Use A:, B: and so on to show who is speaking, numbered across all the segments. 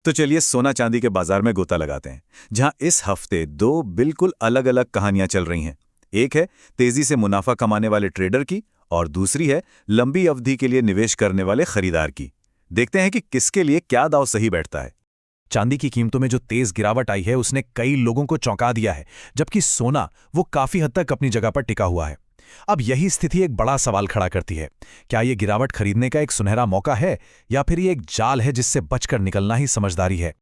A: तो चलिए सोना चांदी के बाजार में गोता लगाते हैं, जहां इस हफ्ते दो बिल्कुल अलग अलग कहानियां चल रही हैं। एक है तेजी से मुनाफा कमाने वाले ट्रेडर की, और दूसरी है लंबी अवधि के लिए निवेश करने वाले खरीदार की। देखते हैं कि किसके लिए क्या दांव सही बैठता है।
B: चांदी की कीमतों में जो तेज गिरावट आई है उसने कई लोगों को चौंका दिया है, जबकि सोना वो काफी हद तक अपनी जगह पर टिका हुआ है। अब यही स्थिति एक बड़ा सवाल खड़ा करती है। क्या ये गिरावट खरीदने का एक सुनहरा मौका है, या फिर ये एक जाल है जिससे बचकर निकलना ही समझदारी है?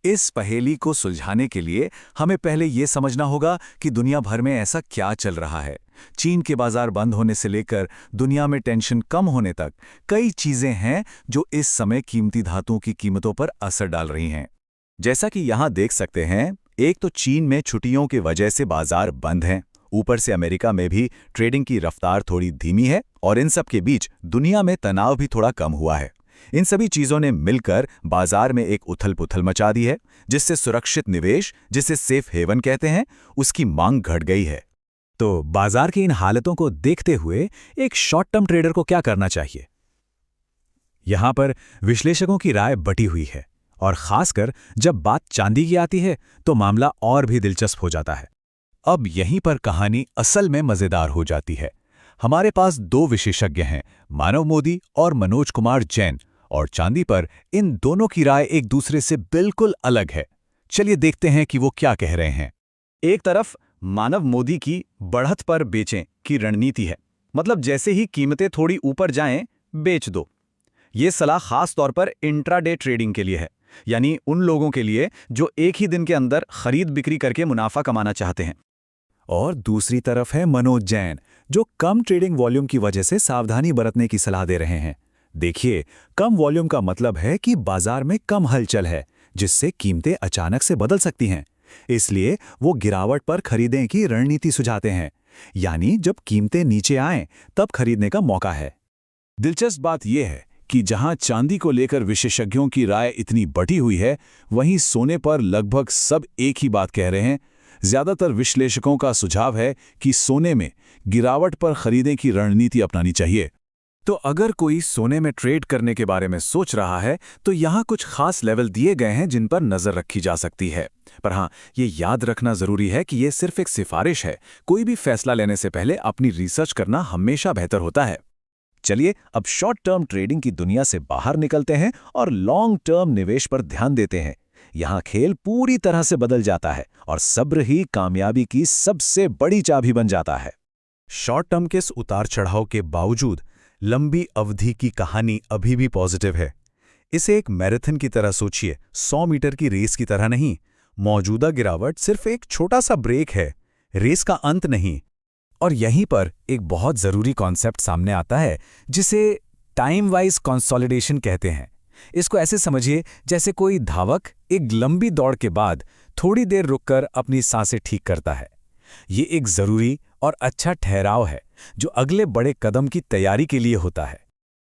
A: इस पहेली को सुलझाने के लिए हमें पहले ये समझना होगा कि दुनिया भर में ऐसा क्या चल रहा है। चीन के बाजार बंद होने से लेकर दुनिया में टेंशन कम होने तक कई चीजें हैं जो इस समय कीमती धातुओं की कीमतों पर असर डाल रही हैं। जैसा कि यहां देख सकते हैं, एक तो चीन में छुट्टियों की वजह से बाजार बंद हैं। ऊपर से अमेरिका में भी ट्रेडिंग की रफ्तार थोड़ी धीमी है, और इन सब के बीच दुनिया में तनाव भी थोड़ा कम हुआ है। इन सभी चीजों ने मिलकर बाजार में एक उथल-पुथल मचा दी है, जिससे सुरक्षित निवेश, जिसे सेफ हेवन कहते हैं, उसकी मांग घट गई है।
B: तो बाजार की इन हालतों को देखते हुए एक शॉर्ट टर्म ट्रेडर को क्या करना चाहिए? यहां पर विश्लेषकों की राय बटी हुई है, और खासकर जब बात चांदी की आती है तो मामला और भी दिलचस्प हो जाता है। अब यहीं पर कहानी असल में मजेदार हो जाती है। हमारे पास दो विशेषज्ञ हैं, मानव मोदी और मनोज कुमार जैन, और चांदी पर इन दोनों की राय एक दूसरे से बिल्कुल अलग है। चलिए देखते हैं कि वो क्या कह रहे हैं।
A: एक तरफ मानव मोदी की बढ़त पर बेचें की रणनीति है, मतलब जैसे ही कीमतें थोड़ी ऊपर जाएं, बेच दो। ये सलाह खास तौर पर इंट्राडे ट्रेडिंग के लिए है, यानी उन लोगों के लिए जो एक ही दिन के अंदर खरीद बिक्री करके मुनाफा कमाना चाहते हैं।
B: और दूसरी तरफ है मनोज जैन, जो कम ट्रेडिंग वॉल्यूम की वजह से सावधानी बरतने की सलाह दे रहे हैं। देखिए, कम वॉल्यूम का मतलब है कि बाजार में कम हलचल है, जिससे कीमतें अचानक से बदल सकती हैं। इसलिए वो गिरावट पर खरीदें की रणनीति सुझाते हैं, यानी जब कीमतें नीचे आएं तब खरीदने का मौका है।
A: दिलचस्प बात यह है कि जहां चांदी को लेकर विशेषज्ञों की राय इतनी बटी हुई है, वहीं सोने पर लगभग सब एक ही बात कह रहे हैं। ज्यादातर विश्लेषकों का सुझाव है कि सोने में गिरावट पर खरीदने की रणनीति अपनानी चाहिए। तो अगर कोई सोने में ट्रेड करने के बारे में सोच रहा है, तो यहाँ कुछ खास लेवल दिए गए हैं जिन पर नजर रखी जा सकती है। पर हाँ, ये याद रखना जरूरी है कि ये सिर्फ एक सिफारिश है। कोई भी फैसला लेने से पहले अपनी रिसर्च करना हमेशा बेहतर होता है। चलिए अब शॉर्ट टर्म ट्रेडिंग की दुनिया से बाहर निकलते हैं और लॉन्ग टर्म निवेश पर ध्यान देते हैं। यहाँ खेल पूरी तरह से बदल जाता है, और सब्र ही कामयाबी की सबसे बड़ी चाबी बन जाता है।
B: शॉर्ट टर्म के इस उतार चढ़ाव के बावजूद लंबी अवधि की कहानी अभी भी पॉजिटिव है। इसे एक मैराथन की तरह सोचिए, 100 मीटर की रेस की तरह नहीं। मौजूदा गिरावट सिर्फ एक छोटा सा ब्रेक है, रेस का अंत नहीं। और यहीं पर एक बहुत जरूरी कॉन्सेप्ट सामने आता है, जिसे टाइम वाइज कंसोलिडेशन कहते हैं। इसको ऐसे समझिए जैसे कोई धावक एक लंबी दौड़ के बाद थोड़ी देर रुककर अपनी सांसें ठीक करता है। ये एक जरूरी और अच्छा ठहराव है जो अगले बड़े कदम की तैयारी के लिए होता है।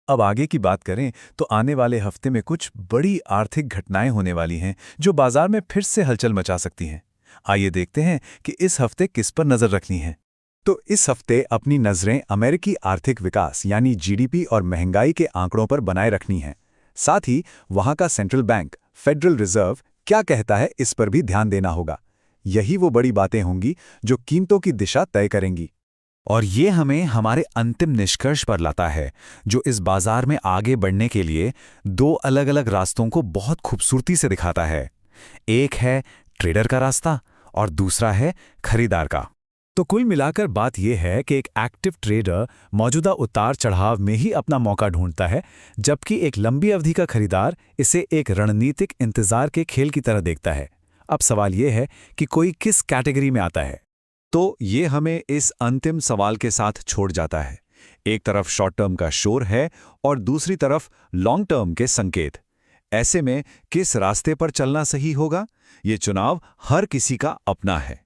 A: अब आगे की बात करें तो आने वाले हफ्ते में कुछ बड़ी आर्थिक घटनाएं होने वाली हैं जो बाजार में फिर से हलचल मचा सकती हैं। आइए देखते हैं कि इस हफ्ते किस पर नजर रखनी है। तो इस हफ्ते अपनी नजरें अमेरिकी आर्थिक विकास यानी जीडीपी और महंगाई के आंकड़ों पर बनाए रखनी हैं। साथ ही वहां का सेंट्रल बैंक फेडरल रिजर्व क्या कहता है, इस पर भी ध्यान देना होगा। यही वो बड़ी बातें होंगी जो कीमतों की दिशा तय करेंगी।
B: और ये हमें हमारे अंतिम निष्कर्ष पर लाता है, जो इस बाजार में आगे बढ़ने के लिए दो अलग-अलग रास्तों को बहुत खूबसूरती से दिखाता है। एक है ट्रेडर का रास्ता और दूसरा है खरीदार का। तो कुल मिलाकर बात यह है कि एक एक्टिव ट्रेडर मौजूदा उतार चढ़ाव में ही अपना मौका ढूंढता है, जबकि एक लंबी अवधि का खरीदार इसे एक रणनीतिक इंतजार के खेल की तरह देखता है। अब सवाल यह है कि कोई किस कैटेगरी में आता है।
A: तो ये हमें इस अंतिम सवाल के साथ छोड़ जाता है। एक तरफ शॉर्ट टर्म का शोर है और दूसरी तरफ लॉन्ग टर्म के संकेत। ऐसे में किस रास्ते पर चलना सही होगा, ये चुनाव हर किसी का अपना है।